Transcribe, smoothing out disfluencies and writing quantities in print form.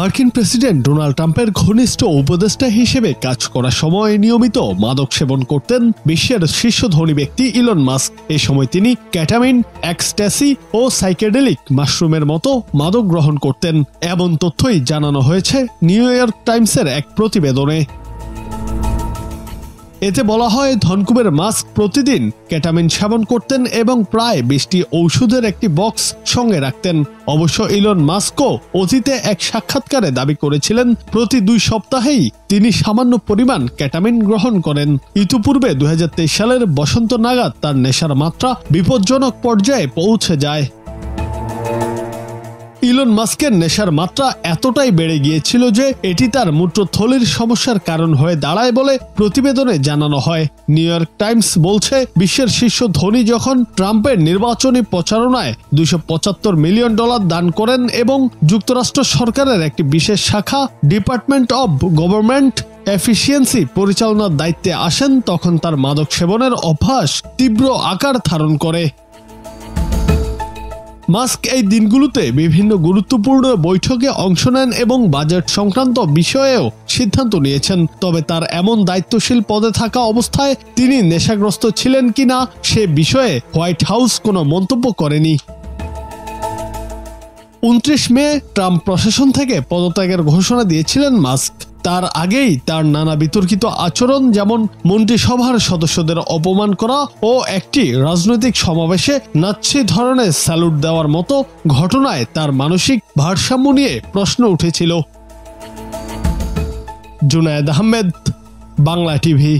মার্কিন president Donald ট্রাম্পের ঘনিষ্ঠ উপদেষ্টা হিসেবে কাজ করার সময় নিয়মিত মাদক সেবন করতেন বিশ্বের শীর্ষ ধনী ব্যক্তি ইলন মাস্ক। এ সময় তিনি কেটামিন, এক্সট্যাসি ও সাইকেডেলিক মাশরুমের মতো মাদক গ্রহণ করতেন, এমন তথ্যই জানানো হয়েছে নিউ ইয়র্ক টাইমসের এক প্রতিবেদনে। এতে বলা হয়, ধনকুবের মাস্ক প্রতিদিন কেটামিন সেবন করতেন এবং প্রায় 20টি ঔষধের একটি বক্স সঙ্গে রাখতেন। অবশ্য ইলন মাস্কও অতীতে এক সাক্ষাৎকারে দাবি করেছিলেন প্রতি 2 সপ্তাহেই তিনি সামান্য পরিমাণ কেটামিন গ্রহণ করেন। ইতিপূর্বে 2023 সালের বসন্ত নাগাদ তার নেশার মাত্রা বিপজ্জনক পর্যায়ে পৌঁছে যায়। ইলন মাস্কের নেশার মাত্রা এতটাই বেড়ে গিয়েছিল যে এটি তার মূত্রথলির সমস্যার কারণ হয়ে দাঁড়ায় বলে প্রতিবেদনে জানানো হয়। নিউ ইয়র্ক টাইমস বলছে, বিশ্বের শীর্ষ ধনী যখন ট্রাম্পের নির্বাচনী প্রচারণায় $275 মিলিয়ন দান করেন এবং যুক্তরাষ্ট্র সরকারের একটি বিশেষ শাখা ডিপার্টমেন্ট অব গভর্নমেন্ট এফিসিয়েন্সি পরিচালনার দায়িত্বে আসেন, তখন তার মাদক সেবনের অভ্যাস তীব্র আকার ধারণ করে। মাস্ক এই দিনগুলোতে বিভিন্ন গুরুত্বপূর্ণ বৈঠকে অংশ নেন এবং বাজেট সংক্রান্ত বিষয়েও সিদ্ধান্ত নিয়েছেন। তবে তার এমন দায়িত্বশীল পদে থাকা অবস্থায় তিনি নেশাগ্রস্ত ছিলেন কিনা সে বিষয়ে হোয়াইট হাউস কোনো মন্তব্য করেনি। 29 মে ট্রাম্প প্রশাসন থেকে পদত্যাগের ঘোষণা দিয়েছিলেন মাস্ক। তার আগেই তার নানা বিতর্কিত আচরণ, যেমন মন্ত্রিসভার সদস্যদের অপমান করা ও একটি রাজনৈতিক সমাবেশে নাৎসি ধরনের স্যালুট দেওয়ার মতো ঘটনায় তার মানসিক ভারসাম্য নিয়ে প্রশ্ন উঠেছিল। জুনায়েদ আহমেদ, বাংলা টিভি।